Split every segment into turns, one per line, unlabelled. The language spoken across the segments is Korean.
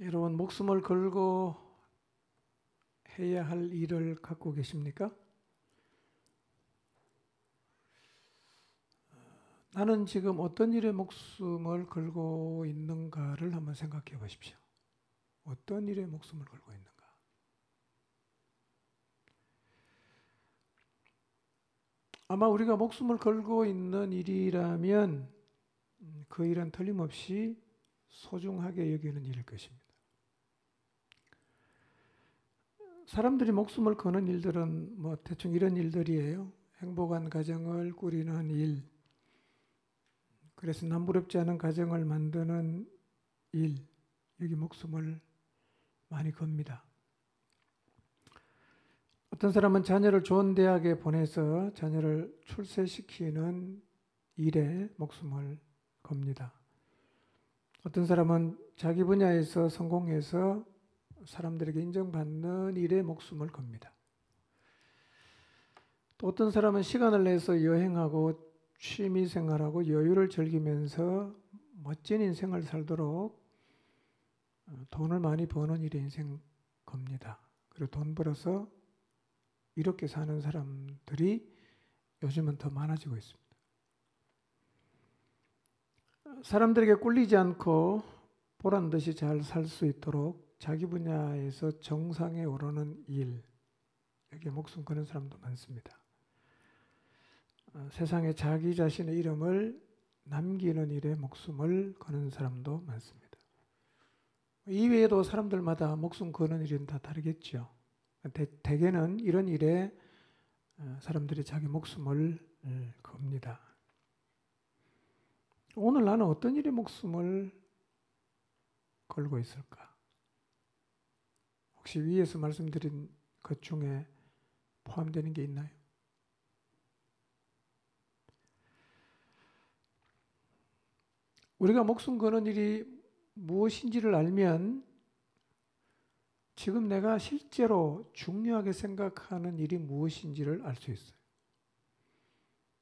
여러분, 목숨을 걸고 해야 할 일을 갖고 계십니까? 나는 지금 어떤 일에 목숨을 걸고 있는가를 한번 생각해 보십시오. 어떤 일에 목숨을 걸고 있는가? 아마 우리가 목숨을 걸고 있는 일이라면 그 일은 틀림없이 소중하게 여기는 일일 것입니다. 사람들이 목숨을 거는 일들은 대충 이런 일들이에요. 행복한 가정을 꾸리는 일, 그래서 남부럽지 않은 가정을 만드는 일, 여기 목숨을 많이 겁니다. 어떤 사람은 자녀를 좋은 대학에 보내서 자녀를 출세시키는 일에 목숨을 겁니다. 어떤 사람은 자기 분야에서 성공해서 사람들에게 인정받는 일에 목숨을 겁니다. 또 어떤 사람은 시간을 내서 여행하고 취미생활하고 여유를 즐기면서 멋진 인생을 살도록 돈을 많이 버는 일에 인생 겁니다. 그리고 돈 벌어서 이렇게 사는 사람들이 요즘은 더 많아지고 있습니다. 사람들에게 꿀리지 않고 보란 듯이 잘 살 수 있도록 자기 분야에서 정상에 오르는 일, 여기에 목숨 거는 사람도 많습니다. 세상에 자기 자신의 이름을 남기는 일에 목숨을 거는 사람도 많습니다. 이외에도 사람들마다 목숨 거는 일은 다 다르겠죠. 대개는 이런 일에 사람들이 자기 목숨을 겁니다. 오늘 나는 어떤 일에 목숨을 걸고 있을까? 혹시 위에서 말씀드린 것 중에 포함되는 게 있나요? 우리가 목숨 거는 일이 무엇인지를 알면 지금 내가 실제로 중요하게 생각하는 일이 무엇인지를 알 수 있어요.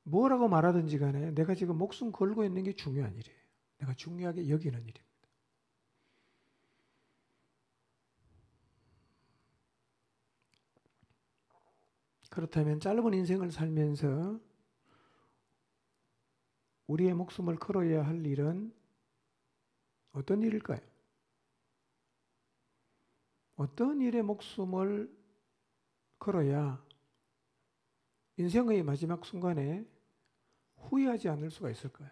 뭐라고 말하든지 간에 내가 지금 목숨 걸고 있는 게 중요한 일이에요. 내가 중요하게 여기는 일입니다. 그렇다면 짧은 인생을 살면서 우리의 목숨을 걸어야 할 일은 어떤 일일까요? 어떤 일에 목숨을 걸어야 인생의 마지막 순간에 후회하지 않을 수가 있을까요?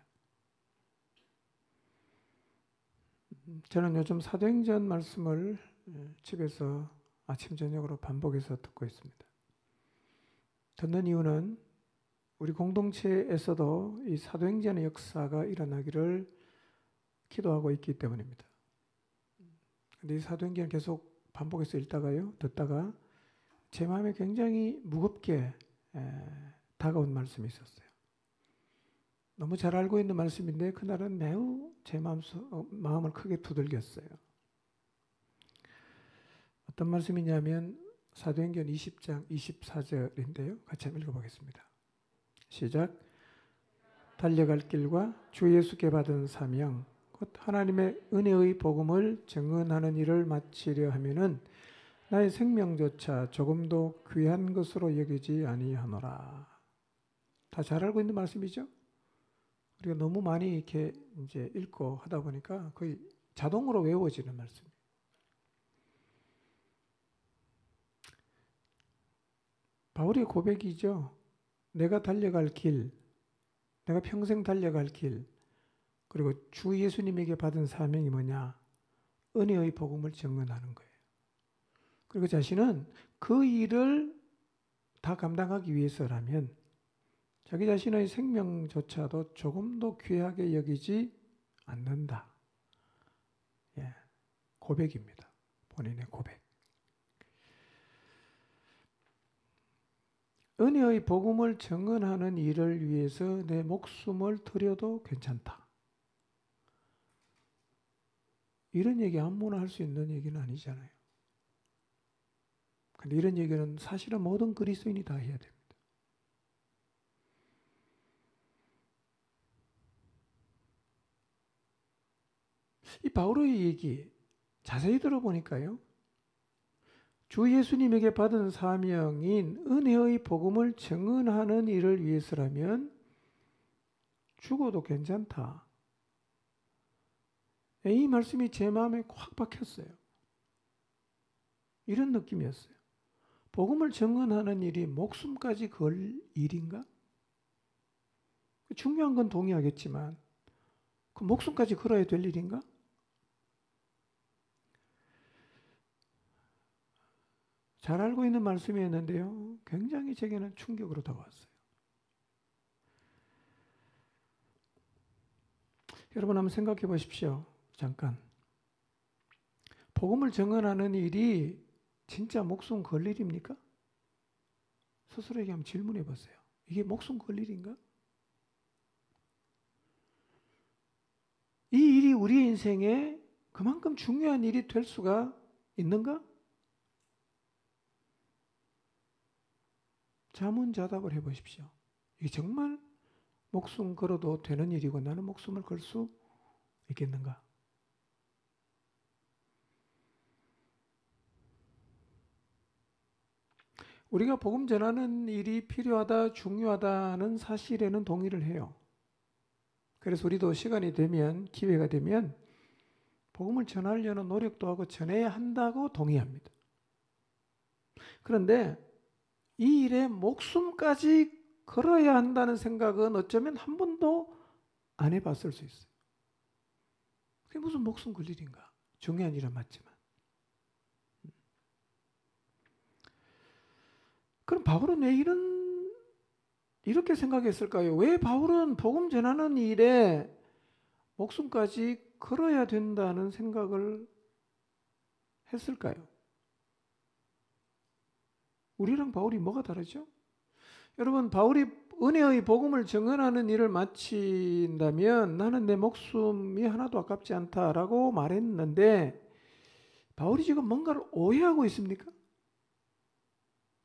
저는 요즘 사도행전 말씀을 집에서 아침 저녁으로 반복해서 듣고 있습니다. 듣는 이유는 우리 공동체에서도 이 사도행전의 역사가 일어나기를 기도하고 있기 때문입니다. 근데 이 사도행전을 계속 반복해서 읽다가요, 듣다가 제 마음에 굉장히 무겁게 다가온 말씀이 있었어요. 너무 잘 알고 있는 말씀인데 그날은 매우 제 마음을 크게 두들겼어요. 어떤 말씀이냐면 사도행전 20장 24절인데요. 같이 한번 읽어보겠습니다. 시작. 달려갈 길과 주 예수께 받은 사명 곧 하나님의 은혜의 복음을 증언하는 일을 마치려 하면은 나의 생명조차 조금도 귀한 것으로 여기지 아니하노라. 다 잘 알고 있는 말씀이죠? 우리가 너무 많이 이렇게 이제 읽고 하다 보니까 거의 자동으로 외워지는 말씀이에요. 바울의 고백이죠. 내가 달려갈 길, 내가 평생 달려갈 길, 그리고 주 예수님에게 받은 사명이 뭐냐? 은혜의 복음을 증언하는 거예요. 그리고 자신은 그 일을 다 감당하기 위해서라면 자기 자신의 생명조차도 조금도 귀하게 여기지 않는다. 예, 고백입니다. 본인의 고백. 은혜의 복음을 증언하는 일을 위해서 내 목숨을 드려도 괜찮다. 이런 얘기 아무나 할 수 있는 얘기는 아니잖아요. 근데 이런 얘기는 사실은 모든 그리스도인이 다 해야 됩니다. 이 바울의 얘기, 자세히 들어보니까요. 주 예수님에게 받은 사명인 은혜의 복음을 증언하는 일을 위해서라면 죽어도 괜찮다. 이 말씀이 제 마음에 확 박혔어요. 이런 느낌이었어요. 복음을 증언하는 일이 목숨까지 걸 일인가? 중요한 건 동의하겠지만 그 목숨까지 걸어야 될 일인가? 잘 알고 있는 말씀이었는데요. 굉장히 제게는 충격으로 다가왔어요. 여러분 한번 생각해 보십시오. 잠깐. 복음을 증언하는 일이 진짜 목숨 걸 일입니까? 스스로에게 한번 질문해 보세요. 이게 목숨 걸 일인가? 이 일이 우리 인생에 그만큼 중요한 일이 될 수가 있는가? 자문자답을 해보십시오. 이게 정말 목숨 걸어도 되는 일이고 나는 목숨을 걸 수 있겠는가? 우리가 복음 전하는 일이 필요하다, 중요하다는 사실에는 동의를 해요. 그래서 우리도 시간이 되면, 기회가 되면 복음을 전하려는 노력도 하고 전해야 한다고 동의합니다. 그런데 이 일에 목숨까지 걸어야 한다는 생각은 어쩌면 한 번도 안 해봤을 수 있어요. 그게 무슨 목숨 걸 일인가? 중요한 일은 맞지만. 그럼 바울은 왜 이렇게 생각했을까요? 왜 바울은 복음 전하는 일에 목숨까지 걸어야 된다는 생각을 했을까요? 우리랑 바울이 뭐가 다르죠? 여러분, 바울이 은혜의 복음을 증언하는 일을 마친다면 나는 내 목숨이 하나도 아깝지 않다라고 말했는데 바울이 지금 뭔가를 오해하고 있습니까?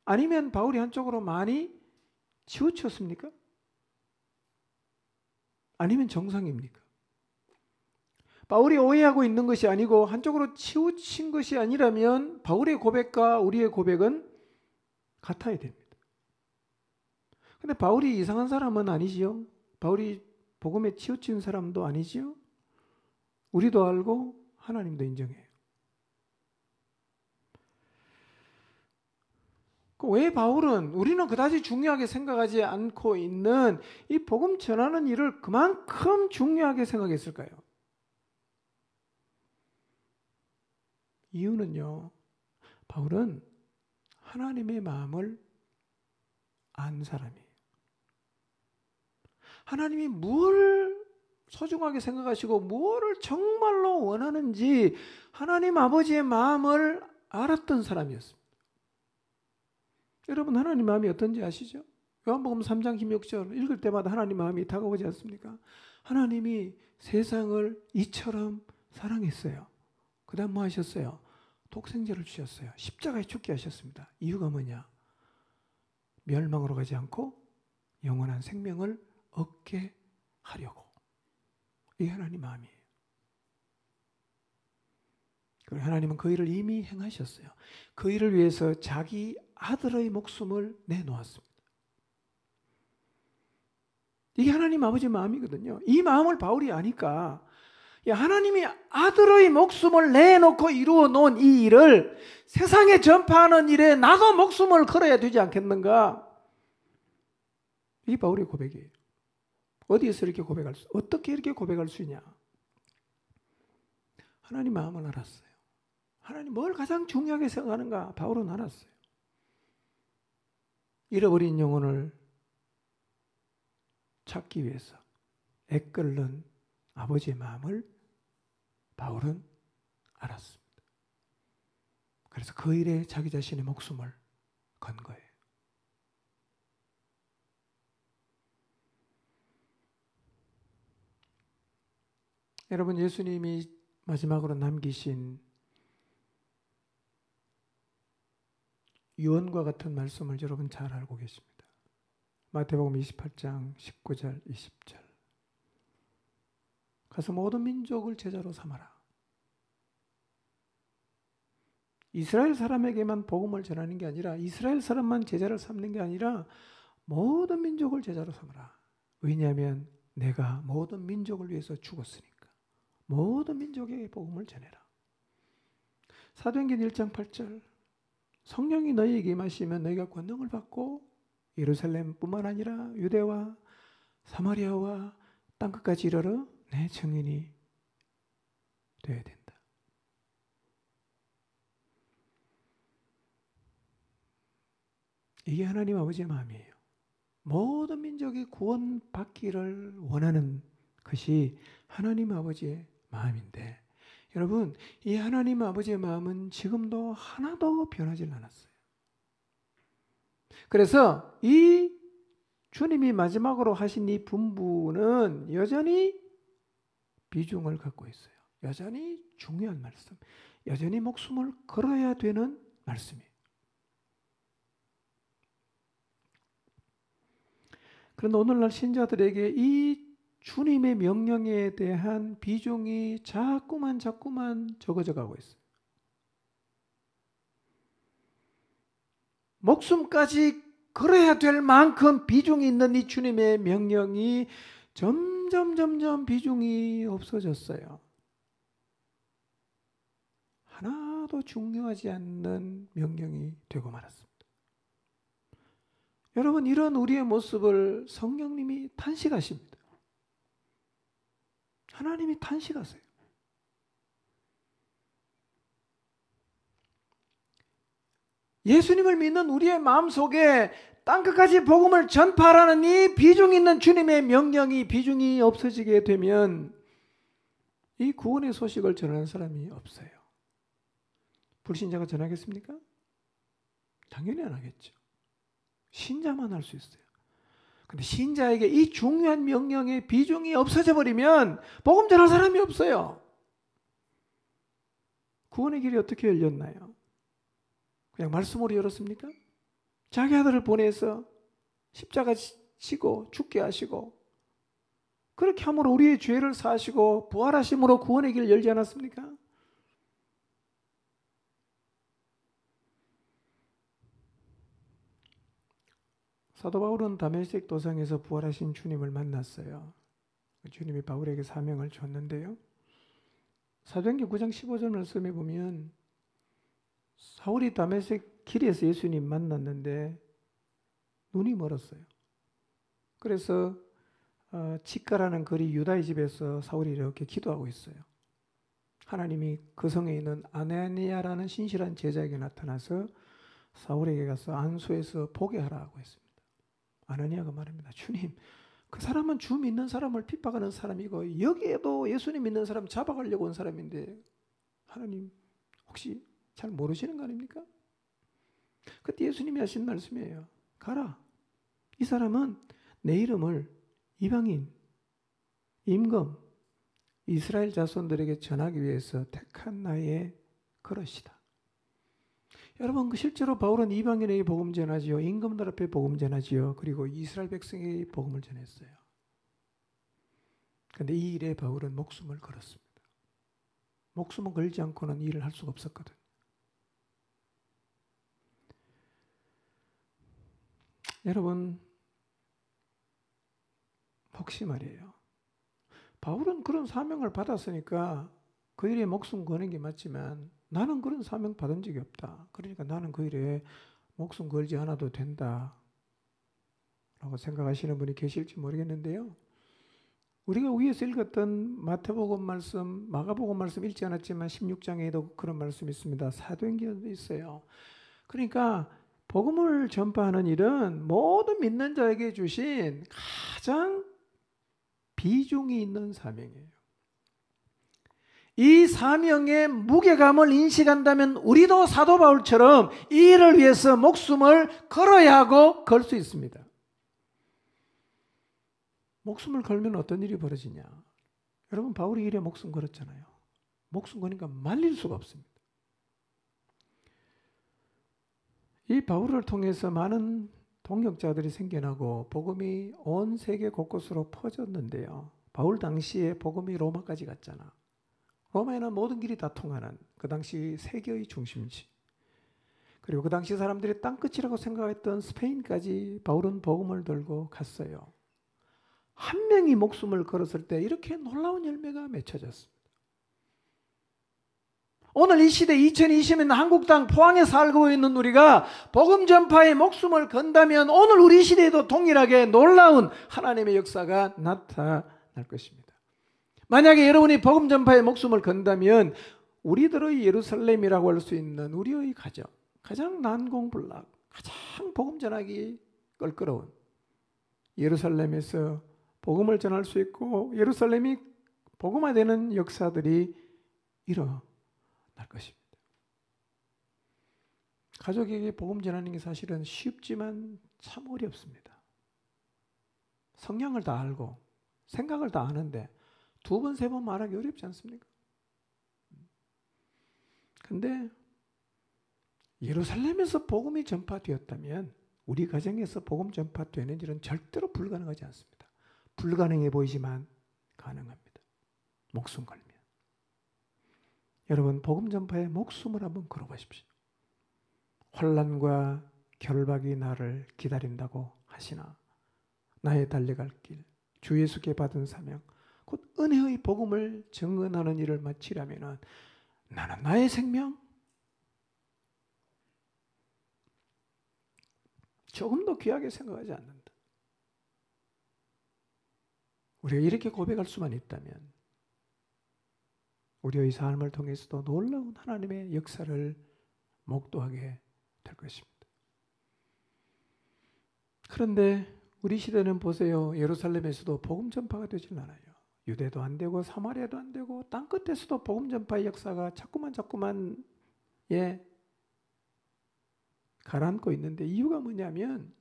아니면 바울이 한쪽으로 많이 치우쳤습니까? 아니면 정상입니까? 바울이 오해하고 있는 것이 아니고 한쪽으로 치우친 것이 아니라면 바울의 고백과 우리의 고백은 같아야 됩니다. 근데 바울이 이상한 사람은 아니지요. 바울이 복음에 치우친 사람도 아니지요. 우리도 알고 하나님도 인정해요. 왜 바울은 우리는 그다지 중요하게 생각하지 않고 있는 이 복음 전하는 일을 그만큼 중요하게 생각했을까요? 이유는요. 바울은 하나님의 마음을 안 사람이에요. 하나님이 뭘 소중하게 생각하시고 무엇을 정말로 원하는지 하나님 아버지의 마음을 알았던 사람이었습니다. 여러분 하나님 마음이 어떤지 아시죠? 요한복음 3장 16절 읽을 때마다 하나님 마음이 다가오지 않습니까? 하나님이 세상을 이처럼 사랑했어요. 그 다음 뭐 하셨어요? 독생자를 주셨어요. 십자가에 죽게 하셨습니다. 이유가 뭐냐? 멸망으로 가지 않고 영원한 생명을 얻게 하려고. 이게 하나님 마음이에요. 그리고 하나님은 그 일을 이미 행하셨어요. 그 일을 위해서 자기 아들의 목숨을 내놓았습니다. 이게 하나님 아버지의 마음이거든요. 이 마음을 바울이 아니까 하나님이 아들의 목숨을 내놓고 이루어 놓은 이 일을 세상에 전파하는 일에 나도 목숨을 걸어야 되지 않겠는가? 이게 바울의 고백이에요. 어디에서 이렇게 고백할 수, 어떻게 이렇게 고백할 수 있냐? 하나님 마음을 알았어요. 하나님 뭘 가장 중요하게 생각하는가? 바울은 알았어요. 잃어버린 영혼을 찾기 위해서 애끓는 아버지의 마음을 바울은 알았습니다. 그래서 그 일에 자기 자신의 목숨을 건 거예요. 여러분, 예수님이 마지막으로 남기신 유언과 같은 말씀을 여러분 잘 알고 계십니다. 마태복음 28장 19절 20절 가서 모든 민족을 제자로 삼아라. 이스라엘 사람에게만 복음을 전하는 게 아니라 이스라엘 사람만 제자를 삼는 게 아니라 모든 민족을 제자로 삼으라. 왜냐하면 내가 모든 민족을 위해서 죽었으니까. 모든 민족에게 복음을 전해라. 사도행전 1장 8절 성령이 너희에게 임하시면 너희가 권능을 받고 예루살렘뿐만 아니라 유대와 사마리아와 땅끝까지 이르러 내 증인이 되어야 된다. 이게 하나님 아버지의 마음이에요. 모든 민족이 구원받기를 원하는 것이 하나님 아버지의 마음인데 여러분 이 하나님 아버지의 마음은 지금도 하나도 변하지 않았어요. 그래서 이 주님이 마지막으로 하신 이 분부는 여전히 비중을 갖고 있어요. 여전히 중요한 말씀, 여전히 목숨을 걸어야 되는 말씀이에요. 그런데 오늘날 신자들에게 이 주님의 명령에 대한 비중이 자꾸만 적어져 가고 있어요. 목숨까지 걸어야 될 만큼 비중이 있는 이 주님의 명령이 점점 비중이 없어졌어요. 하나도 중요하지 않는 명령이 되고 말았습니다. 여러분 이런 우리의 모습을 성령님이 탄식하십니다. 하나님이 탄식하세요. 예수님을 믿는 우리의 마음속에 땅끝까지 복음을 전파하라는 이 비중 있는 주님의 명령이 비중이 없어지게 되면 이 구원의 소식을 전하는 사람이 없어요. 불신자가 전하겠습니까? 당연히 안 하겠죠. 신자만 할 수 있어요. 근데 신자에게 이 중요한 명령의 비중이 없어져 버리면 복음 전할 사람이 없어요. 구원의 길이 어떻게 열렸나요? 그냥 말씀으로 열었습니까? 자기 아들을 보내서 십자가 지고 죽게 하시고 그렇게 함으로 우리의 죄를 사하시고 부활하심으로 구원의 길을 열지 않았습니까? 사도 바울은 다메섹 도상에서 부활하신 주님을 만났어요. 주님이 바울에게 사명을 줬는데요. 사도행전 9장 15절 말씀에 보면 사울이 다메섹 길에서 예수님 만났는데 눈이 멀었어요. 그래서 치가라는 거리 유다의 집에서 사울이 이렇게 기도하고 있어요. 하나님이 그 성에 있는 아나니아라는 신실한 제자에게 나타나서 사울에게 가서 안수해서 보게 하라고 했습니다. 아나니아가 말합니다. 주님, 그 사람은 주 믿는 사람을 핍박하는 사람이고 여기에도 예수님 믿는 사람 잡아가려고 온 사람인데 하나님 혹시 잘 모르시는 거 아닙니까? 그때 예수님이 하신 말씀이에요. 가라. 이 사람은 내 이름을 이방인, 임금, 이스라엘 자손들에게 전하기 위해서 택한 나의 그릇이다. 여러분 실제로 바울은 이방인에게 복음 전하지요. 임금들 앞에 복음 전하지요. 그리고 이스라엘 백성에게 복음을 전했어요. 그런데 이 일에 바울은 목숨을 걸었습니다. 목숨을 걸지 않고는 이 일을 할 수가 없었거든. 여러분 혹시 말이에요. 바울은 그런 사명을 받았으니까 그 일에 목숨 거는 게 맞지만 나는 그런 사명 받은 적이 없다. 그러니까 나는 그 일에 목숨 걸지 않아도 된다 라고 생각하시는 분이 계실지 모르겠는데요. 우리가 위에서 읽었던 마태복음 말씀, 마가복음 말씀 읽지 않았지만 16장에도 그런 말씀이 있습니다. 사도행전도 있어요. 그러니까 복음을 전파하는 일은 모든 믿는 자에게 주신 가장 비중이 있는 사명이에요. 이 사명의 무게감을 인식한다면 우리도 사도 바울처럼 이 일을 위해서 목숨을 걸어야 하고 걸 수 있습니다. 목숨을 걸면 어떤 일이 벌어지냐? 여러분 바울이 일에 목숨 걸었잖아요. 목숨 거니까 말릴 수가 없습니다. 이 바울을 통해서 많은 동역자들이 생겨나고 복음이 온 세계 곳곳으로 퍼졌는데요. 바울 당시에 복음이 로마까지 갔잖아. 로마에는 모든 길이 다 통하는 그 당시 세계의 중심지. 그리고 그 당시 사람들이 땅끝이라고 생각했던 스페인까지 바울은 복음을 들고 갔어요. 한 명이 목숨을 걸었을 때 이렇게 놀라운 열매가 맺혀졌습니다. 오늘 이 시대 2020년 한국 땅 포항에 살고 있는 우리가 복음 전파에 목숨을 건다면 오늘 우리 시대에도 동일하게 놀라운 하나님의 역사가 나타날 것입니다. 만약에 여러분이 복음 전파에 목숨을 건다면 우리들의 예루살렘이라고 할 수 있는 우리의 가정, 가장 난공불락, 가장 복음 전하기 껄끄러운 예루살렘에서 복음을 전할 수 있고 예루살렘이 복음화되는 역사들이 일어날 것입니다. 가족에게 복음 전하는 게 사실은 쉽지만 참 어렵습니다. 성향을 다 알고 생각을 다 아는데 두 번, 세 번 말하기 어렵지 않습니까? 근데 예루살렘에서 복음이 전파되었다면 우리 가정에서 복음 전파되는 일은 절대로 불가능하지 않습니다. 불가능해 보이지만 가능합니다. 목숨 걸면. 여러분 복음 전파에 목숨을 한번 걸어보십시오. 환난과 결박이 나를 기다린다고 하시나 나의 달려갈 길, 주 예수께 받은 사명, 곧 은혜의 복음을 증언하는 일을 마치려면 나는 나의 생명 조금도 귀하게 생각하지 않는다. 우리가 이렇게 고백할 수만 있다면 우리의 삶을 통해서도 놀라운 하나님의 역사를 목도하게 될 것입니다. 그런데 우리 시대는 보세요. 예루살렘에서도 복음 전파가 되질 않아요. 유대도 안 되고 사마리아도 안 되고 땅끝에서도 복음 전파의 역사가 자꾸만 가라앉고 있는데 이유가 뭐냐면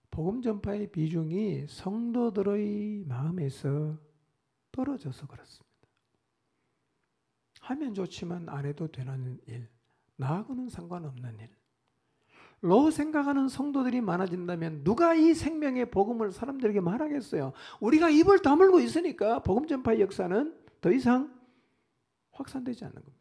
복음 전파의 비중이 성도들의 마음에서 떨어져서 그렇습니다. 하면 좋지만 안 해도 되는 일, 나하고는 상관없는 일로 생각하는 성도들이 많아진다면 누가 이 생명의 복음을 사람들에게 말하겠어요? 우리가 입을 다물고 있으니까 복음 전파의 역사는 더 이상 확산되지 않는 겁니다.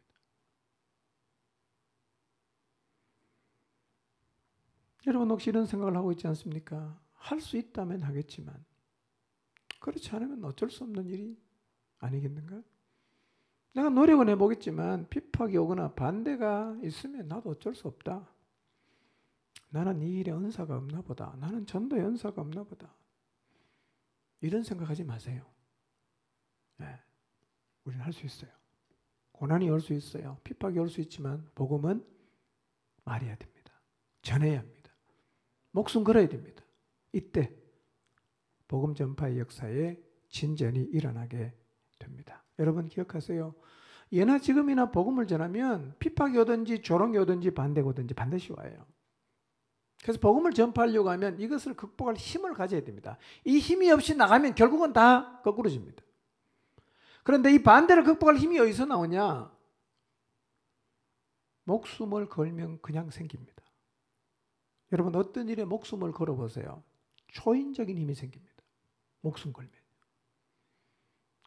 여러분 혹시 이런 생각을 하고 있지 않습니까? 할 수 있다면 하겠지만 그렇지 않으면 어쩔 수 없는 일이 아니겠는가? 내가 노력은 해보겠지만 핍박이 오거나 반대가 있으면 나도 어쩔 수 없다. 나는 이 일에 은사가 없나 보다. 나는 전도에 은사가 없나 보다. 이런 생각하지 마세요. 네, 우리는 할 수 있어요. 고난이 올 수 있어요. 핍박이 올 수 있지만 복음은 말해야 됩니다. 전해야 합니다. 목숨 걸어야 됩니다. 이때 복음 전파의 역사에 진전이 일어나게 됩니다. 여러분 기억하세요. 예나 지금이나 복음을 전하면 핍박이 오든지 조롱이 오든지 반대가 오든지 반드시 와요. 그래서 복음을 전파하려고 하면 이것을 극복할 힘을 가져야 됩니다. 이 힘이 없이 나가면 결국은 다 거꾸로집니다. 그런데 이 반대를 극복할 힘이 어디서 나오냐? 목숨을 걸면 그냥 생깁니다. 여러분 어떤 일에 목숨을 걸어보세요. 초인적인 힘이 생깁니다. 목숨 걸면.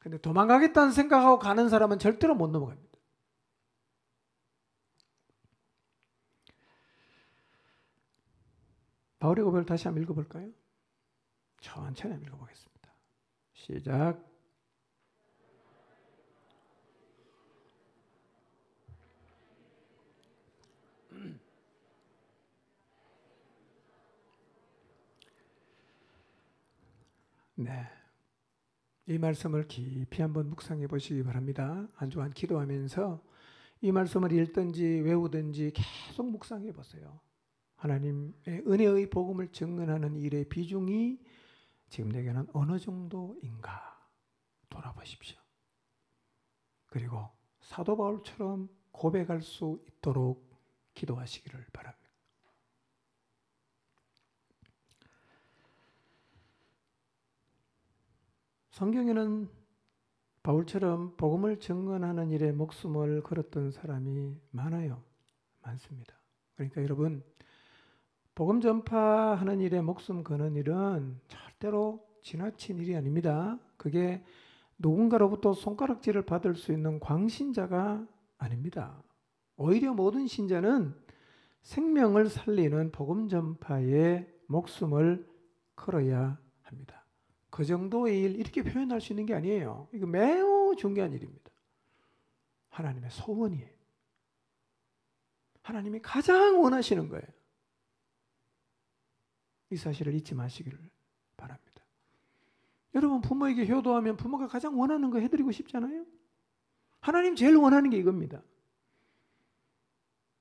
근데 도망가겠다는 생각하고 가는 사람은 절대로 못 넘어갑니다. 바울의 고백을 다시 한번 읽어볼까요? 천천히 한번 읽어보겠습니다. 시작. 네, 이 말씀을 깊이 한번 묵상해 보시기 바랍니다. 한 주간 기도하면서 이 말씀을 읽든지 외우든지 계속 묵상해 보세요. 하나님의 은혜의 복음을 증언하는 일의 비중이 지금 내게는 어느 정도인가 돌아보십시오. 그리고 사도 바울처럼 고백할 수 있도록 기도하시기를 바랍니다. 성경에는 바울처럼 복음을 증언하는 일에 목숨을 걸었던 사람이 많아요. 많습니다. 그러니까 여러분 복음 전파하는 일에 목숨 거는 일은 절대로 지나친 일이 아닙니다. 그게 누군가로부터 손가락질을 받을 수 있는 광신자가 아닙니다. 오히려 모든 신자는 생명을 살리는 복음 전파에 목숨을 걸어야 합니다. 그 정도의 일 이렇게 표현할 수 있는 게 아니에요. 이거 매우 중요한 일입니다. 하나님의 소원이에요. 하나님이 가장 원하시는 거예요. 이 사실을 잊지 마시기를 바랍니다. 여러분 부모에게 효도하면 부모가 가장 원하는 거 해드리고 싶잖아요. 하나님 제일 원하는 게 이겁니다.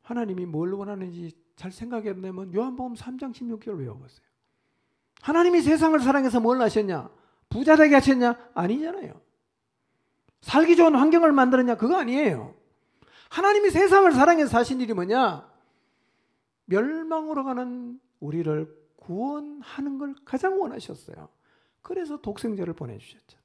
하나님이 뭘 원하는지 잘 생각해보면 요한복음 3장 16절 외워보세요. 하나님이 세상을 사랑해서 뭘 하셨냐? 부자 되게 하셨냐? 아니잖아요. 살기 좋은 환경을 만들었냐? 그거 아니에요. 하나님이 세상을 사랑해서 하신 일이 뭐냐? 멸망으로 가는 우리를 구원하는 걸 가장 원하셨어요. 그래서 독생자를 보내주셨죠.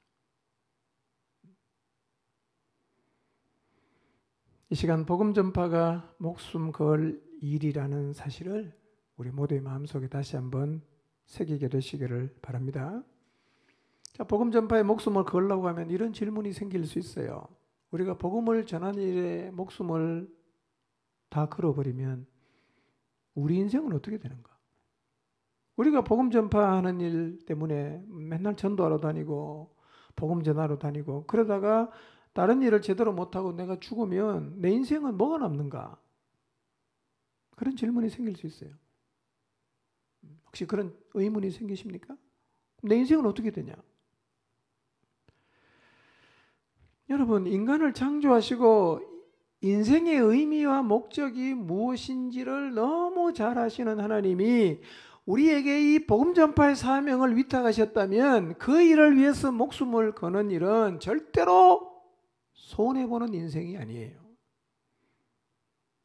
이 시간 복음 전파가 목숨 걸 일이라는 사실을 우리 모두의 마음속에 다시 한번 새기게 되시기를 바랍니다. 자, 복음 전파에 목숨을 걸려고 하면 이런 질문이 생길 수 있어요. 우리가 복음을 전하는 일에 목숨을 다 걸어버리면 우리 인생은 어떻게 되는가? 우리가 복음 전파하는 일 때문에 맨날 전도하러 다니고 복음 전하러 다니고 그러다가 다른 일을 제대로 못하고 내가 죽으면 내 인생은 뭐가 남는가? 그런 질문이 생길 수 있어요. 혹시 그런 의문이 생기십니까? 내 인생은 어떻게 되냐? 여러분, 인간을 창조하시고 인생의 의미와 목적이 무엇인지를 너무 잘 아시는 하나님이 우리에게 이 복음 전파의 사명을 위탁하셨다면 그 일을 위해서 목숨을 거는 일은 절대로 손해보는 인생이 아니에요.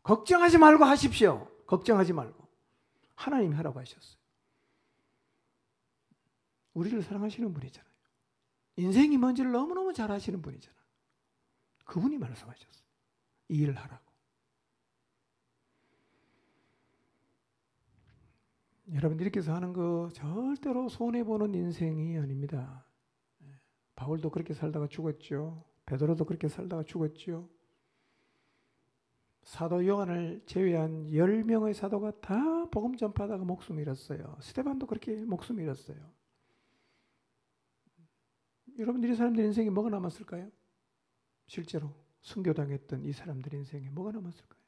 걱정하지 말고 하십시오. 걱정하지 말고. 하나님이 하라고 하셨어요. 우리를 사랑하시는 분이잖아요. 인생이 뭔지를 너무너무 잘 아시는 분이잖아요. 그분이 말씀하셨어요. 이 일을 하라고. 여러분 이렇게 해서 하는 거 절대로 손해보는 인생이 아닙니다. 바울도 그렇게 살다가 죽었죠. 베드로도 그렇게 살다가 죽었죠. 사도 요한을 제외한 10명의 사도가 다 복음 전파하다가 목숨을 잃었어요. 스데반도 그렇게 목숨을 잃었어요. 여러분 이 사람들 인생에 뭐가 남았을까요? 실제로 순교당했던 이 사람들 인생에 뭐가 남았을까요?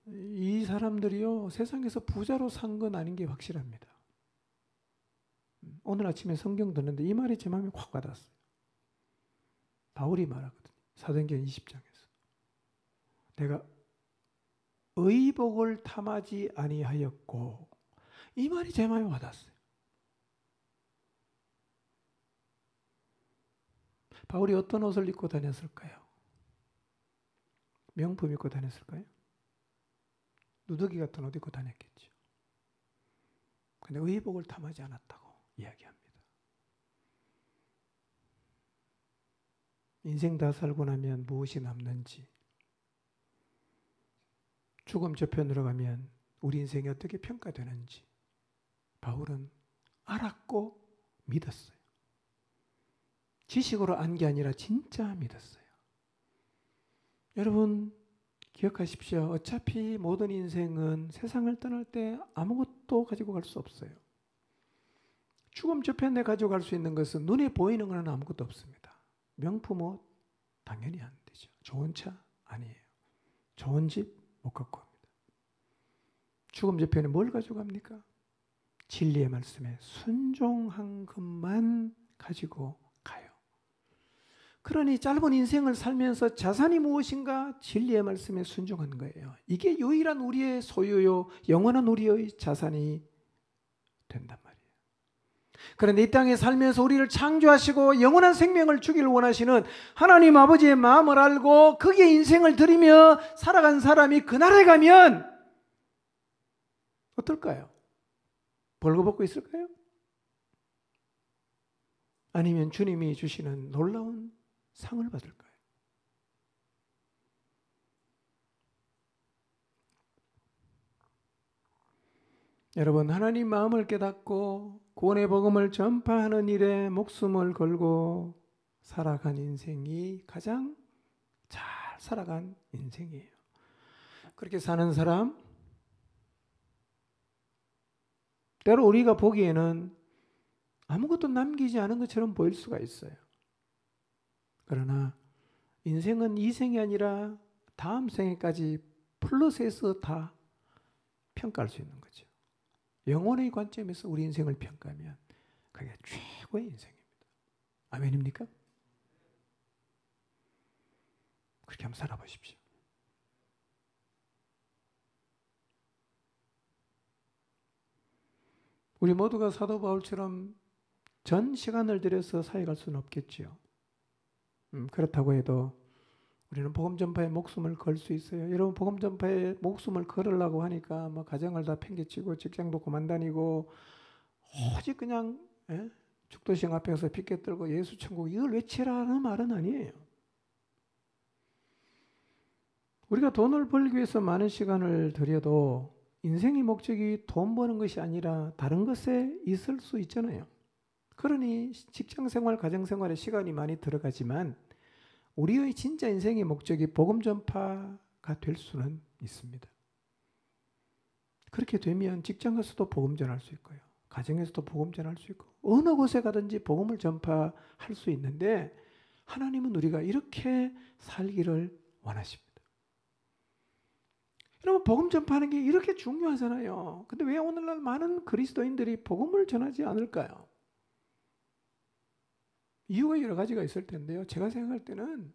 이 사람들이요 세상에서 부자로 산 건 아닌 게 확실합니다. 오늘 아침에 성경 듣는데 이 말이 제 마음에 확 와닿았어요. 바울이 말하거든요. 사도행전 20장에서 내가 의복을 탐하지 아니하였고, 이 말이 제 마음에 와닿았어요. 바울이 어떤 옷을 입고 다녔을까요? 명품 입고 다녔을까요? 누더기 같은 옷 입고 다녔겠죠. 근데 의복을 탐하지 않았다고 이야기합니다. 인생 다 살고 나면 무엇이 남는지, 죽음 저편으로 가면 우리 인생이 어떻게 평가되는지 바울은 알았고 믿었어요. 지식으로 안 게 아니라 진짜 믿었어요. 여러분 기억하십시오. 어차피 모든 인생은 세상을 떠날 때 아무것도 가지고 갈 수 없어요. 죽음 저편에 가져갈 수 있는 것은 눈에 보이는 건 아무것도 없습니다. 명품 옷 당연히 안 되죠. 좋은 차 아니에요. 좋은 집 못 갖고 갑니다. 죽음 저편에 뭘 가져갑니까? 진리의 말씀에 순종한 것만 가지고 가요. 그러니 짧은 인생을 살면서 자산이 무엇인가? 진리의 말씀에 순종한 거예요. 이게 유일한 우리의 소유요, 영원한 우리의 자산이 된단 말이에요. 그런데 이 땅에 살면서 우리를 창조하시고 영원한 생명을 주기를 원하시는 하나님 아버지의 마음을 알고 거기에 인생을 들이며 살아간 사람이 그날에 가면 어떨까요? 벌거벗고 있을까요? 아니면 주님이 주시는 놀라운 상을 받을까요? 여러분 하나님 마음을 깨닫고 구원의 복음을 전파하는 일에 목숨을 걸고 살아간 인생이 가장 잘 살아간 인생이에요. 그렇게 사는 사람, 때로 우리가 보기에는 아무것도 남기지 않은 것처럼 보일 수가 있어요. 그러나 인생은 이 생이 아니라 다음 생에까지 플러스해서 다 평가할 수 있는 거죠. 영혼의 관점에서 우리 인생을 평가하면 그게 최고의 인생입니다. 아멘입니까? 그렇게 한번 살아보십시오. 우리 모두가 사도 바울처럼 전 시간을 들여서 사역할 수는 없겠지요. 그렇다고 해도 우리는 복음 전파에 목숨을 걸 수 있어요. 여러분 복음 전파에 목숨을 걸으려고 하니까 뭐 가정을 다 팽개치고 직장도 그만 다니고 오직 그냥 죽도신 앞에서 빗개 들고 예수 천국 이걸 외치라는 말은 아니에요. 우리가 돈을 벌기 위해서 많은 시간을 들여도 인생의 목적이 돈 버는 것이 아니라 다른 것에 있을 수 있잖아요. 그러니 직장생활, 가정생활에 시간이 많이 들어가지만 우리의 진짜 인생의 목적이 복음 전파가 될 수는 있습니다. 그렇게 되면 직장 가서도 복음 전할 수 있고요. 가정에서도 복음 전할 수 있고 어느 곳에 가든지 복음을 전파할 수 있는데 하나님은 우리가 이렇게 살기를 원하십니다. 여러분 복음 전파하는 게 이렇게 중요하잖아요. 근데 왜 오늘날 많은 그리스도인들이 복음을 전하지 않을까요? 이유가 여러 가지가 있을 텐데요. 제가 생각할 때는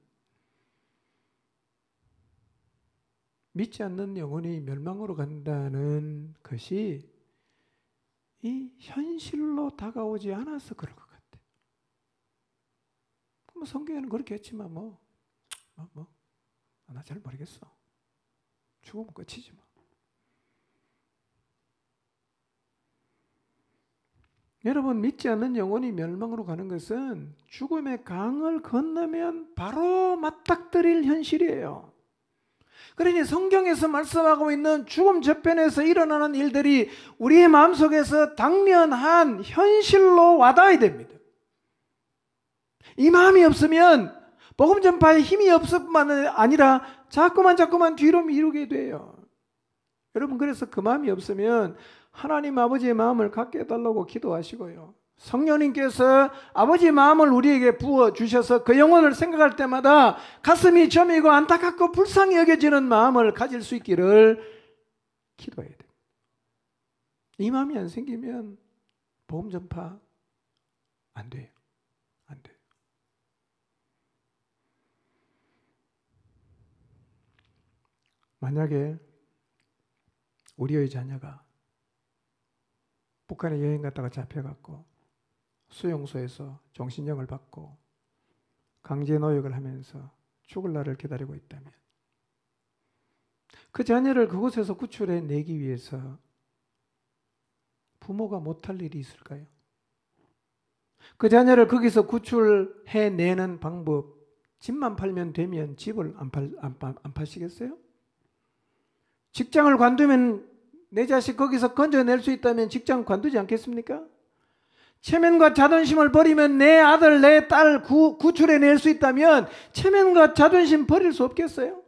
믿지 않는 영혼이 멸망으로 간다는 것이 이 현실로 다가오지 않아서 그럴 것 같아요. 뭐 성경에는 그렇게 했지만 나 잘 모르겠어. 죽으면 끝이지 뭐. 여러분 믿지 않는 영혼이 멸망으로 가는 것은 죽음의 강을 건너면 바로 맞닥뜨릴 현실이에요. 그러니 성경에서 말씀하고 있는 죽음 저편에서 일어나는 일들이 우리의 마음속에서 당면한 현실로 와닿아야 됩니다. 이 마음이 없으면 복음 전파에 힘이 없을 뿐만 아니라 자꾸만 뒤로 미루게 돼요. 여러분 그래서 그 마음이 없으면 하나님 아버지의 마음을 갖게 해달라고 기도하시고요. 성령님께서 아버지의 마음을 우리에게 부어주셔서 그 영혼을 생각할 때마다 가슴이 저미고 안타깝고 불쌍히 여겨지는 마음을 가질 수 있기를 기도해야 됩니다. 이 마음이 안 생기면 복음 전파 안 돼요. 안 돼요. 만약에 우리의 자녀가 북한에 여행 갔다가 잡혀갔고 수용소에서 종신형을 받고 강제 노역을 하면서 죽을 날을 기다리고 있다면 그 자녀를 그곳에서 구출해 내기 위해서 부모가 못할 일이 있을까요? 그 자녀를 거기서 구출해 내는 방법, 집만 팔면 되면 집을 안 파시겠어요? 직장을 관두면 내 자식 거기서 건져낼 수 있다면 직장 관두지 않겠습니까? 체면과 자존심을 버리면 내 아들, 내 딸 구출해낼 수 있다면 체면과 자존심 버릴 수 없겠어요?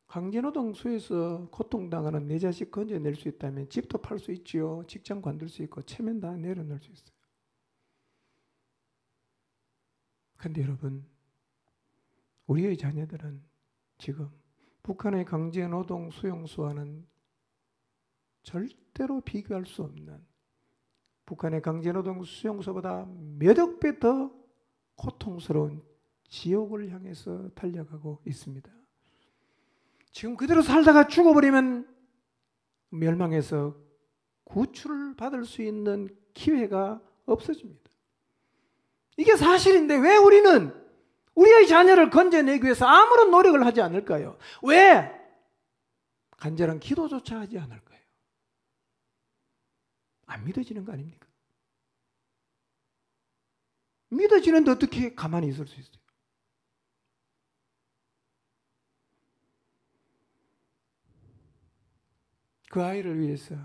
강제노동소에서 고통당하는 내 자식 건져낼 수 있다면 집도 팔 수 있지요. 직장 관둘 수 있고 체면 다 내려놓을 수 있어요. 그런데 여러분, 우리의 자녀들은 지금 북한의 강제노동 수용소와는 절대로 비교할 수 없는 북한의 강제노동 수용소보다 몇억 배 더 고통스러운 지옥을 향해서 달려가고 있습니다. 지금 그대로 살다가 죽어버리면 멸망해서 구출을 받을 수 있는 기회가 없어집니다. 이게 사실인데 왜 우리는 우리의 자녀를 건져내기 위해서 아무런 노력을 하지 않을까요? 왜? 간절한 기도조차 하지 않을까요? 안 믿어지는 거 아닙니까? 믿어지는데 어떻게 가만히 있을 수 있어요? 그 아이를 위해서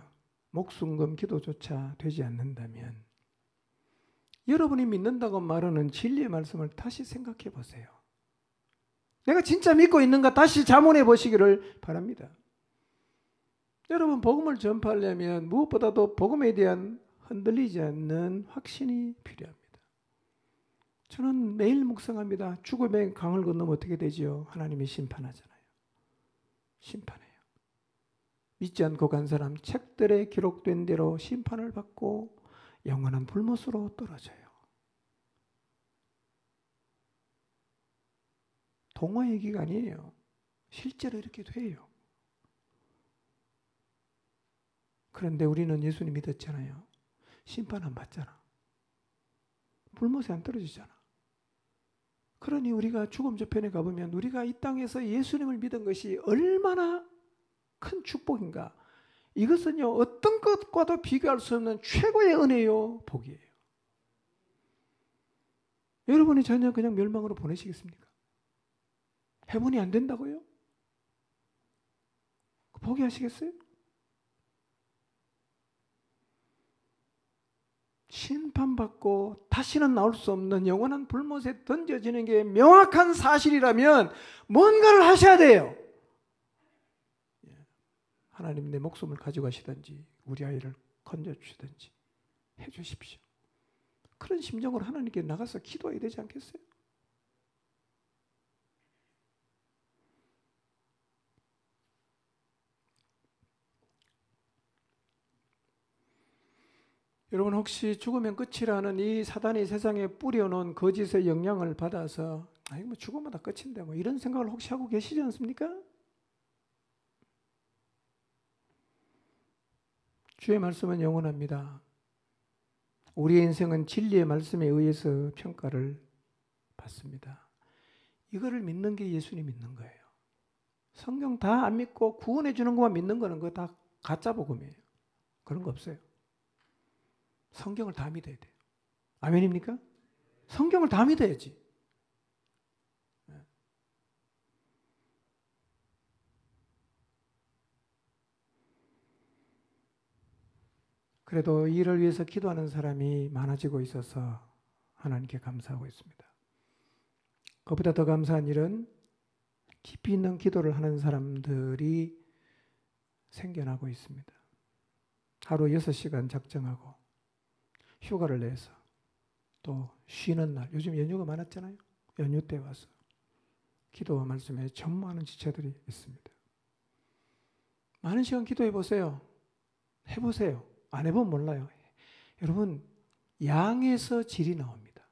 목숨 건 기도조차 되지 않는다면 여러분이 믿는다고 말하는 진리의 말씀을 다시 생각해 보세요. 내가 진짜 믿고 있는가 다시 자문해 보시기를 바랍니다. 여러분, 복음을 전파하려면 무엇보다도 복음에 대한 흔들리지 않는 확신이 필요합니다. 저는 매일 묵상합니다. 죽음의 강을 건너면 어떻게 되지요? 하나님이 심판하잖아요. 심판해요. 믿지 않고 간 사람 책들에 기록된 대로 심판을 받고 영원한 불못으로 떨어져요. 동화 얘기가 아니에요. 실제로 이렇게 돼요. 그런데 우리는 예수님 믿었잖아요. 심판 안 받잖아. 불못에 안 떨어지잖아. 그러니 우리가 죽음 저편에 가보면 우리가 이 땅에서 예수님을 믿은 것이 얼마나 큰 축복인가. 이것은요, 어떤 것과도 비교할 수 없는 최고의 은혜요, 복이에요. 여러분의 자녀 그냥 멸망으로 보내시겠습니까? 해문이 안 된다고요? 포기하시겠어요? 심판받고 다시는 나올 수 없는 영원한 불못에 던져지는 게 명확한 사실이라면 뭔가를 하셔야 돼요. 하나님 내 목숨을 가져가시든지 우리 아이를 건져주시든지 해주십시오. 그런 심정으로 하나님께 나가서 기도해야 되지 않겠어요? 여러분, 혹시 죽으면 끝이라는 이 사단이 세상에 뿌려놓은 거짓의 영향을 받아서 뭐 죽으면 다 끝인데 뭐 이런 생각을 혹시 하고 계시지 않습니까? 주의 말씀은 영원합니다. 우리의 인생은 진리의 말씀에 의해서 평가를 받습니다. 이거를 믿는 게 예수님 믿는 거예요. 성경 다 안 믿고 구원해 주는 것만 믿는 거는 그거 다 가짜 복음이에요. 그런 거 없어요. 성경을 다 믿어야 돼요. 아멘입니까? 성경을 다 믿어야지. 그래도 이를 위해서 기도하는 사람이 많아지고 있어서 하나님께 감사하고 있습니다. 그보다 더 감사한 일은 깊이 있는 기도를 하는 사람들이 생겨나고 있습니다. 하루 6시간 작정하고 휴가를 내서 또 쉬는 날, 요즘 연휴가 많았잖아요. 연휴 때 와서 기도와 말씀에 전무하는 지체들이 있습니다. 많은 시간 기도해 보세요. 해보세요. 안 해보면 몰라요. 여러분, 양에서 질이 나옵니다.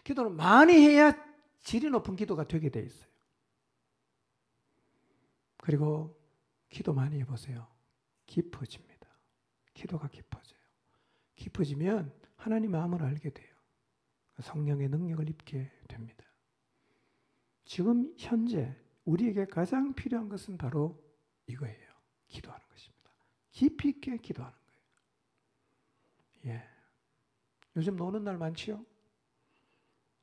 기도를 많이 해야 질이 높은 기도가 되게 돼 있어요. 그리고 기도 많이 해보세요. 깊어집니다. 기도가 깊어져요. 깊어지면 하나님 마음을 알게 돼요. 성령의 능력을 입게 됩니다. 지금 현재 우리에게 가장 필요한 것은 바로 이거예요. 기도하는 것입니다. 깊이 있게 기도하는 거예요. 예. 요즘 노는 날 많지요?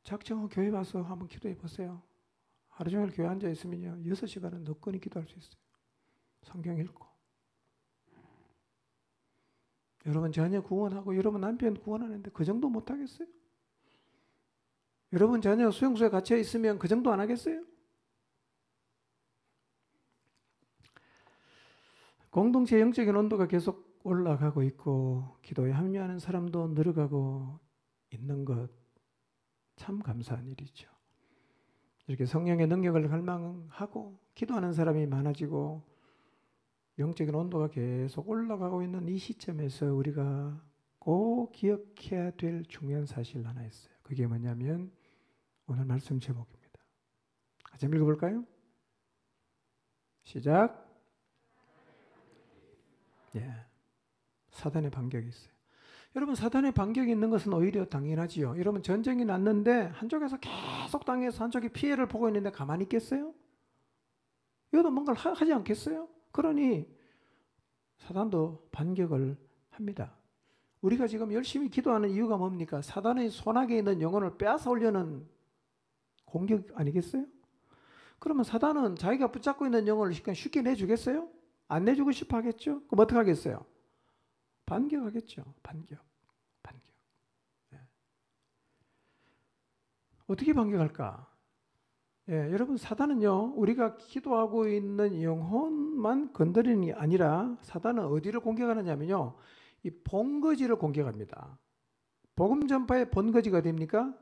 작정하고 교회 와서 한번 기도해 보세요. 하루 종일 교회 앉아 있으면요, 6시간은 너끈히 기도할 수 있어요. 성경 읽고. 여러분 자녀 구원하고 여러분 남편 구원하는데 그 정도 못 하겠어요? 여러분 자녀 수용소에 갇혀 있으면 그 정도 안 하겠어요? 공동체 영적인 온도가 계속 올라가고 있고 기도에 합류하는 사람도 늘어가고 있는 것 참 감사한 일이죠. 이렇게 성령의 능력을 갈망하고 기도하는 사람이 많아지고 영적인 온도가 계속 올라가고 있는 이 시점에서 우리가 꼭 기억해야 될 중요한 사실 하나 있어요. 그게 뭐냐면 오늘 말씀 제목입니다. 같이 읽어볼까요? 시작. 예, 사단의 반격이 있어요. 여러분, 사단의 반격이 있는 것은 오히려 당연하지요. 여러분, 전쟁이 났는데 한쪽에서 계속 당해서 한쪽이 피해를 보고 있는데 가만히 있겠어요? 이것도 뭔가를 하지 않겠어요? 그러니 사단도 반격을 합니다. 우리가 지금 열심히 기도하는 이유가 뭡니까? 사단의 손아귀에 있는 영혼을 빼앗아 오려는 공격 아니겠어요? 그러면 사단은 자기가 붙잡고 있는 영혼을 쉽게 내주겠어요? 안 내주고 싶어 하겠죠? 그럼 어떻게 하겠어요? 반격하겠죠. 반격. 예. 어떻게 반격할까? 예, 여러분 사단은요 우리가 기도하고 있는 영혼만 건드리는 게 아니라 사단은 어디를 공격하느냐면요 이 본거지를 공격합니다. 복음 전파의 본거지가 됩니까?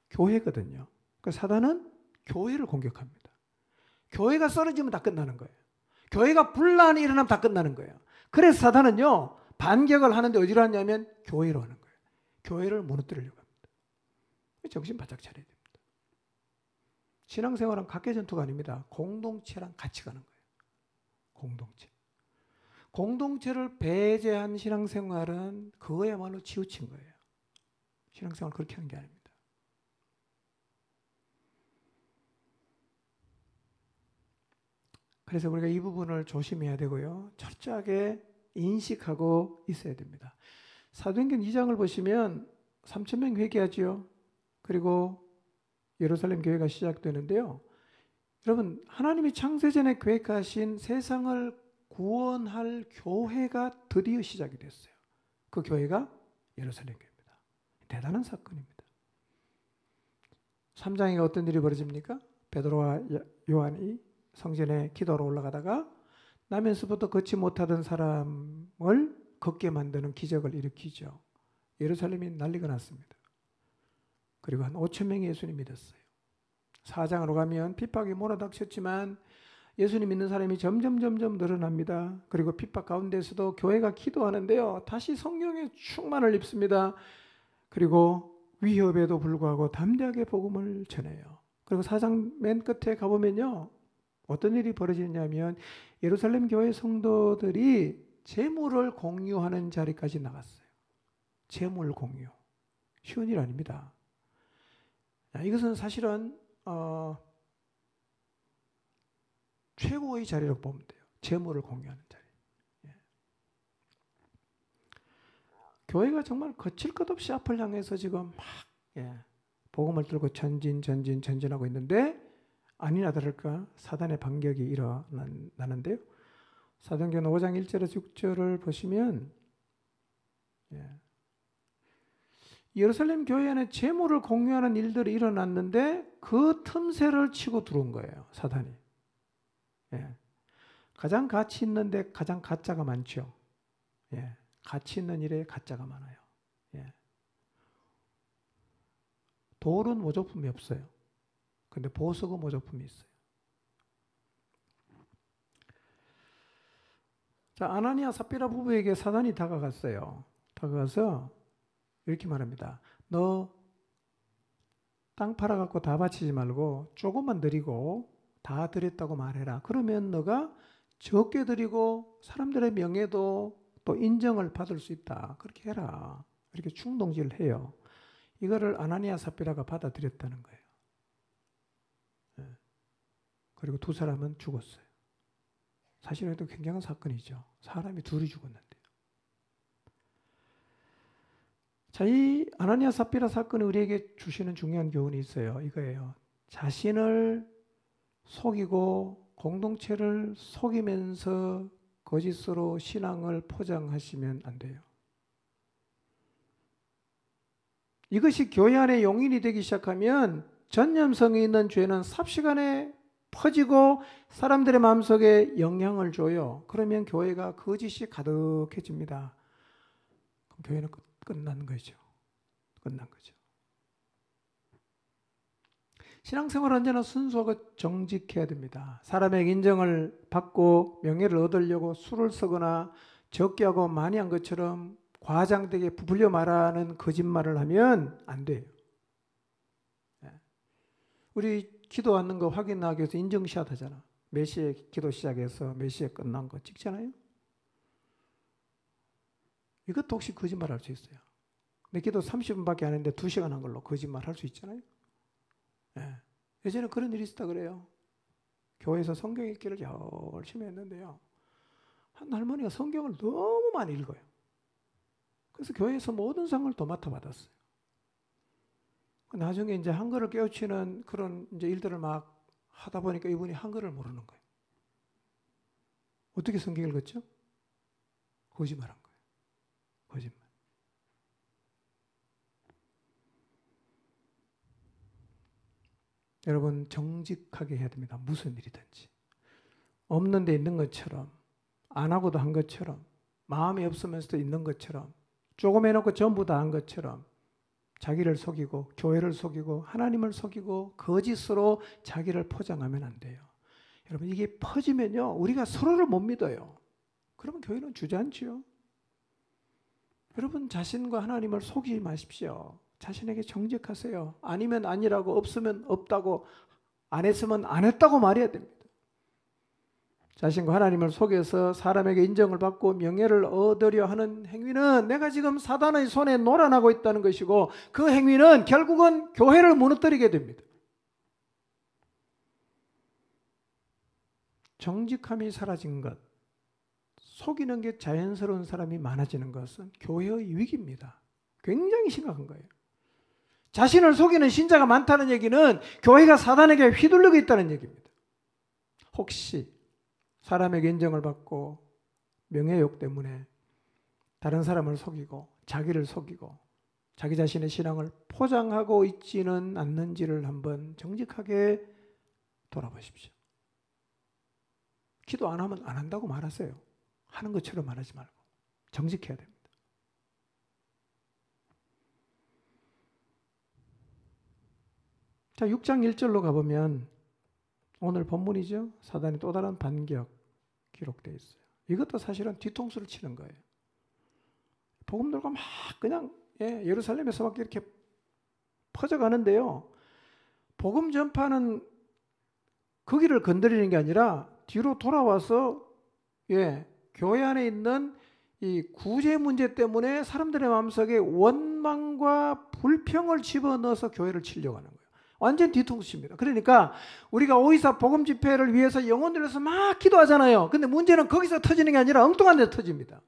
교회거든요. 그러니까 사단은 교회를 공격합니다. 교회가 쓰러지면 다 끝나는 거예요. 교회가 분란이 일어나면 다 끝나는 거예요. 그래서 사단은요 반격을 하는데 어디로 하냐면 교회로 하는 거예요. 교회를 무너뜨리려고 합니다. 정신 바짝 차려야 됩니다. 신앙생활은 각계 전투가 아닙니다. 공동체랑 같이 가는 거예요. 공동체. 공동체를 배제한 신앙생활은 그거야말로 치우친 거예요. 신앙생활 그렇게 하는 게 아닙니다. 그래서 우리가 이 부분을 조심해야 되고요. 철저하게 인식하고 있어야 됩니다. 사도행전 2장을 보시면 3,000명 회개하지요. 그리고 예루살렘 교회가 시작되는데요. 여러분 하나님이 창세전에 계획하신 세상을 구원할 교회가 드디어 시작이 됐어요. 그 교회가 예루살렘 교회입니다. 대단한 사건입니다. 3장에 어떤 일이 벌어집니까? 베드로와 요한이 성전에 기도하러 올라가다가 나면서부터 걷지 못하던 사람을 걷게 만드는 기적을 일으키죠. 예루살렘이 난리가 났습니다. 그리고 한 5천 명이 예수님 믿었어요. 4장으로 가면 핍박이 몰아닥쳤지만 예수님 믿는 사람이 점점 늘어납니다. 그리고 핍박 가운데서도 교회가 기도하는데요. 다시 성령의 충만을 입습니다. 그리고 위협에도 불구하고 담대하게 복음을 전해요. 그리고 4장 맨 끝에 가보면요. 어떤 일이 벌어지냐면 예루살렘 교회 성도들이 재물을 공유하는 자리까지 나갔어요. 재물 공유. 쉬운 일 아닙니다. 이것은 사실은 최고의 자리라고 보면 돼요. 재물을 공유하는 자리. 예. 교회가 정말 거칠 것 없이 앞을 향해서 지금 막 복음을 들고 전진하고 있는데 아니나 다를까 사단의 반격이 일어나는데요. 사도행전 5장 1절에서 6절을 보시면 예루살렘 교회 안에 재물을 공유하는 일들이 일어났는데 그 틈새를 치고 들어온 거예요. 사단이. 가장 가치 있는데 가장 가짜가 많죠. 가치 있는 일에 가짜가 많아요. 돌은 모조품이 없어요. 근데 보석은 모조품이 있어요. 자, 아나니아 삽비라 부부에게 사단이 다가갔어요. 다가가서 이렇게 말합니다. 너 땅 팔아갖고 다 바치지 말고 조금만 드리고 다 드렸다고 말해라. 그러면 너가 적게 드리고 사람들의 명예도 또 인정을 받을 수 있다. 그렇게 해라. 이렇게 충동질을 해요. 이거를 아나니아 삽비라가 받아들였다는 거예요. 그리고 두 사람은 죽었어요. 사실은 또 굉장한 사건이죠. 사람이 둘이 죽었는데. 자, 이 아나니아 삽비라 사건이 우리에게 주시는 중요한 교훈이 있어요. 이거예요. 자신을 속이고 공동체를 속이면서 거짓으로 신앙을 포장하시면 안 돼요. 이것이 교회 안에 용인이 되기 시작하면 전염성이 있는 죄는 삽시간에 퍼지고 사람들의 마음속에 영향을 줘요. 그러면 교회가 거짓이 가득해집니다. 그럼 교회는 끝난 거죠. 끝난 거죠. 신앙생활은 언제나 순수하고 정직해야 됩니다. 사람의 인정을 받고 명예를 얻으려고 술을 쓰거나 적게 하고 많이 한 것처럼 과장되게 부풀려 말하는 거짓말을 하면 안 돼요. 우리 기도 받는 거 확인하기 위해서 인증샷 하잖아. 몇 시에 기도 시작해서 몇 시에 끝난 거 찍잖아요. 이것도 혹시 거짓말 할 수 있어요. 내 기도 30분밖에 안 했는데 2시간 한 걸로 거짓말 할 수 있잖아요. 예전에 그런 일이 있었다 그래요. 교회에서 성경 읽기를 열심히 했는데요. 한 할머니가 성경을 너무 많이 읽어요. 그래서 교회에서 모든 상을 도맡아 받았어요. 나중에 이제 한글을 깨우치는 그런 이제 일들을 막 하다 보니까 이분이 한글을 모르는 거예요. 어떻게 성경 읽었죠? 거짓말한 거예요. 거짓말. 여러분 정직하게 해야 됩니다. 무슨 일이든지. 없는 데 있는 것처럼, 안 하고도 한 것처럼, 마음이 없으면서도 있는 것처럼, 조금 해놓고 전부 다 한 것처럼 자기를 속이고 교회를 속이고 하나님을 속이고 거짓으로 자기를 포장하면 안 돼요. 여러분 이게 퍼지면요 우리가 서로를 못 믿어요. 그러면 교회는 주저앉지요. 여러분 자신과 하나님을 속이지 마십시오. 자신에게 정직하세요. 아니면 아니라고, 없으면 없다고, 안 했으면 안 했다고 말해야 됩니다. 자신과 하나님을 속여서 사람에게 인정을 받고 명예를 얻으려 하는 행위는 내가 지금 사단의 손에 놀아나고 있다는 것이고, 그 행위는 결국은 교회를 무너뜨리게 됩니다. 정직함이 사라진 것, 속이는 게 자연스러운 사람이 많아지는 것은 교회의 위기입니다. 굉장히 심각한 거예요. 자신을 속이는 신자가 많다는 얘기는 교회가 사단에게 휘둘리고 있다는 얘기입니다. 혹시 사람에게 인정을 받고 명예욕 때문에 다른 사람을 속이고 자기를 속이고 자기 자신의 신앙을 포장하고 있지는 않는지를 한번 정직하게 돌아보십시오. 기도 안 하면 안 한다고 말하세요. 하는 것처럼 말하지 말고 정직해야 됩니다. 자, 6장 1절로 가보면 오늘 본문이죠. 사단의 또 다른 반격 기록되어 있어요. 이것도 사실은 뒤통수를 치는 거예요. 복음 들고 막 그냥 예루살렘에서 막 이렇게 퍼져가는데요. 복음 전파는 거기를 건드리는 게 아니라 뒤로 돌아와서 교회 안에 있는 이 구제 문제 때문에 사람들의 마음속에 원망과 불평을 집어넣어서 교회를 치려고 하는 거예요. 완전 뒤통수입니다. 그러니까 우리가 오이사 복음 집회를 위해서 영혼들을 위해서 막 기도하잖아요. 근데 문제는 거기서 터지는 게 아니라 엉뚱한 데서 터집니다.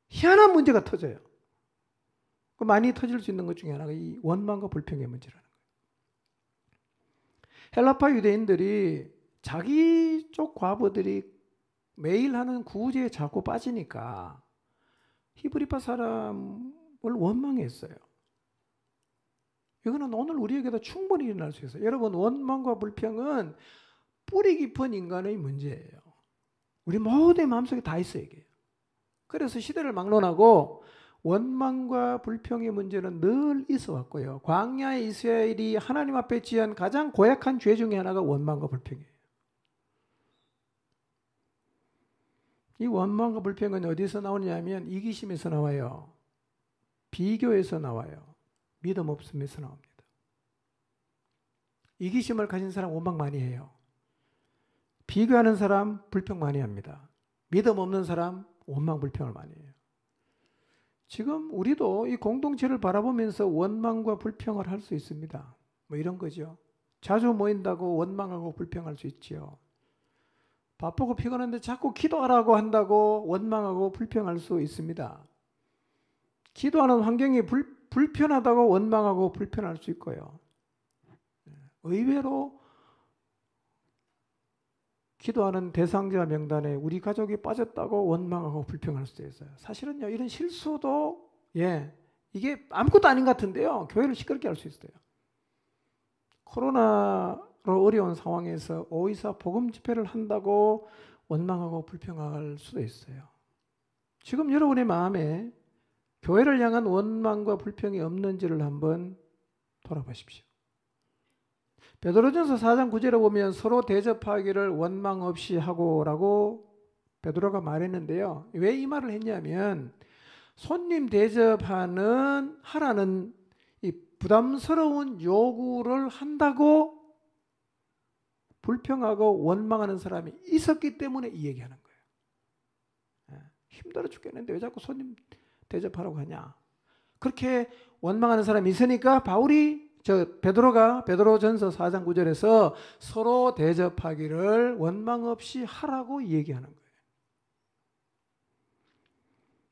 희한한 문제가 터져요. 많이 터질 수 있는 것 중에 하나가 이 원망과 불평의 문제라는 거예요. 헬라파 유대인들이 자기 쪽 과부들이 매일 하는 구제에 자꾸 빠지니까 히브리파 사람을 원망했어요. 이거는 오늘 우리에게도 충분히 일어날 수 있어요. 여러분, 원망과 불평은 뿌리 깊은 인간의 문제예요. 우리 모두의 마음속에 다 있어요, 이게. 그래서 시대를 막론하고 원망과 불평의 문제는 늘 있어 왔고요. 광야의 이스라엘이 하나님 앞에 지은 가장 고약한 죄 중에 하나가 원망과 불평이에요. 이 원망과 불평은 어디서 나오냐면 이기심에서 나와요. 비교에서 나와요. 믿음 없음에서 나옵니다. 이기심을 가진 사람 원망 많이 해요. 비교하는 사람 불평 많이 합니다. 믿음 없는 사람 원망 불평을 많이 해요. 지금 우리도 이 공동체를 바라보면서 원망과 불평을 할 수 있습니다. 뭐 이런 거죠. 자주 모인다고 원망하고 불평할 수 있지요. 바쁘고 피곤한데 자꾸 기도하라고 한다고 원망하고 불평할 수 있습니다. 기도하는 환경이 불편하다고 원망하고 불편할 수 있고요. 의외로 기도하는 대상자 명단에 우리 가족이 빠졌다고 원망하고 불평할 수도 있어요. 사실은요, 이런 실수도 이게 아무것도 아닌 것 같은데요, 교회를 시끄럽게 할 수 있어요. 코로나로 어려운 상황에서 오이사 복음 집회를 한다고 원망하고 불평할 수도 있어요. 지금 여러분의 마음에 교회를 향한 원망과 불평이 없는지를 한번 돌아보십시오. 베드로전서 4장 9절에 보면 서로 대접하기를 원망 없이 하고라고 베드로가 말했는데요. 왜 이 말을 했냐면 손님 대접하는 하라는 이 부담스러운 요구를 한다고 불평하고 원망하는 사람이 있었기 때문에 이 얘기하는 거예요. 힘들어 죽겠는데 왜 자꾸 손님 대접하라고 하냐. 그렇게 원망하는 사람이 있으니까 베드로가 베드로전서 4장 9절에서 서로 대접하기를 원망 없이 하라고 얘기하는 거예요.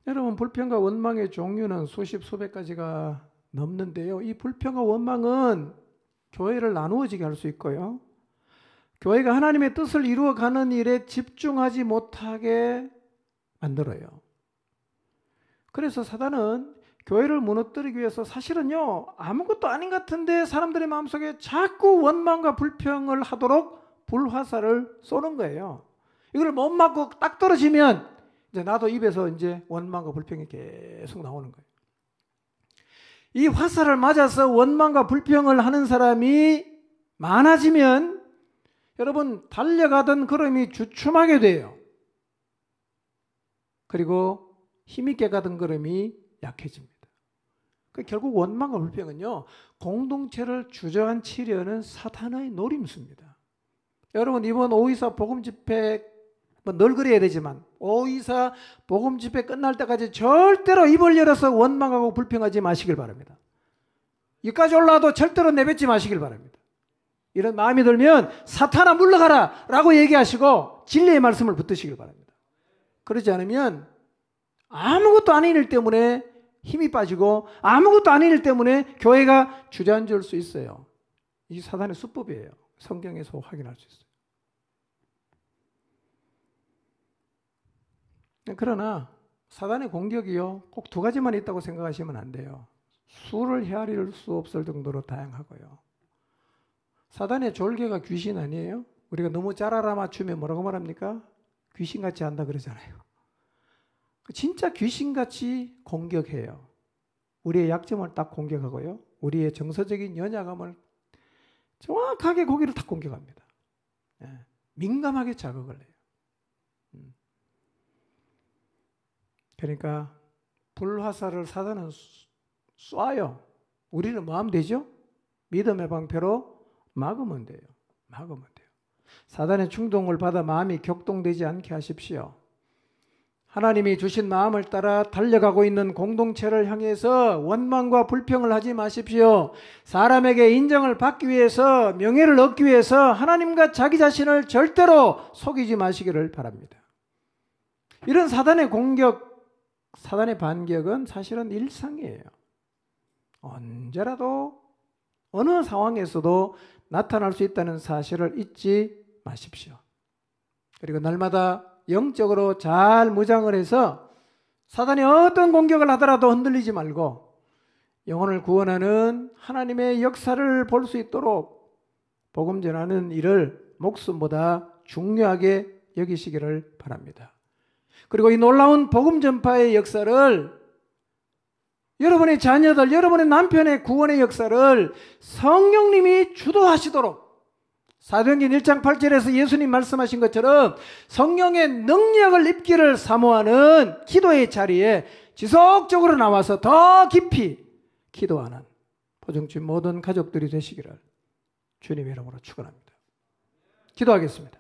여러분, 불평과 원망의 종류는 수십 수백 가지가 넘는데요. 이 불평과 원망은 교회를 나누어지게 할 수 있고요. 교회가 하나님의 뜻을 이루어가는 일에 집중하지 못하게 만들어요. 그래서 사단은 교회를 무너뜨리기 위해서 사실은요, 아무것도 아닌 것 같은데 사람들의 마음속에 자꾸 원망과 불평을 하도록 불화살을 쏘는 거예요. 이걸 못 맞고 딱 떨어지면 이제 나도 입에서 이제 원망과 불평이 계속 나오는 거예요. 이 화살을 맞아서 원망과 불평을 하는 사람이 많아지면 여러분 달려가던 걸음이 주춤하게 돼요. 그리고 힘있게 가던 걸음이 약해집니다. 결국 원망과 불평은요, 공동체를 주저앉히려는 사탄의 노림수입니다. 여러분 이번 524 복음집회 늘 그래야 되지만 524 복음집회 끝날 때까지 절대로 입을 열어서 원망하고 불평하지 마시길 바랍니다. 여기까지 올라와도 절대로 내뱉지 마시길 바랍니다. 이런 마음이 들면 사탄아 물러가라 라고 얘기하시고 진리의 말씀을 붙드시길 바랍니다. 그러지 않으면 아무것도 아닌 일 때문에 힘이 빠지고 아무것도 아닌 일 때문에 교회가 주저앉을 수 있어요. 이게 사탄의 수법이에요. 성경에서 확인할 수 있어요. 그러나 사단의 공격이요, 꼭 두 가지만 있다고 생각하시면 안 돼요. 수를 헤아릴 수 없을 정도로 다양하고요. 사단의 졸개가 귀신 아니에요? 우리가 너무 잘 알아맞추면 뭐라고 말합니까? 귀신같이 한다 그러잖아요. 진짜 귀신같이 공격해요. 우리의 약점을 딱 공격하고요, 우리의 정서적인 연약함을 정확하게 거기를 딱 공격합니다. 민감하게 자극을 해요. 그러니까 불화살을 사단은 쏴요. 우리는 뭐 하면 되죠? 믿음의 방패로 막으면 돼요. 막으면 돼요. 사단의 충동을 받아 마음이 격동되지 않게 하십시오. 하나님이 주신 마음을 따라 달려가고 있는 공동체를 향해서 원망과 불평을 하지 마십시오. 사람에게 인정을 받기 위해서, 명예를 얻기 위해서 하나님과 자기 자신을 절대로 속이지 마시기를 바랍니다. 이런 사단의 공격, 사단의 반격은 사실은 일상이에요. 언제라도 어느 상황에서도 나타날 수 있다는 사실을 잊지 마십시오. 그리고 날마다 영적으로 잘 무장을 해서 사단이 어떤 공격을 하더라도 흔들리지 말고 영혼을 구원하는 하나님의 역사를 볼 수 있도록 복음 전하는 일을 목숨보다 중요하게 여기시기를 바랍니다. 그리고 이 놀라운 복음 전파의 역사를, 여러분의 자녀들, 여러분의 남편의 구원의 역사를 성령님이 주도하시도록, 사도행전 1장 8절에서 예수님 말씀하신 것처럼 성령의 능력을 입기를 사모하는 기도의 자리에 지속적으로 나와서 더 깊이 기도하는 보정주의 모든 가족들이 되시기를 주님의 이름으로 축원합니다. 기도하겠습니다.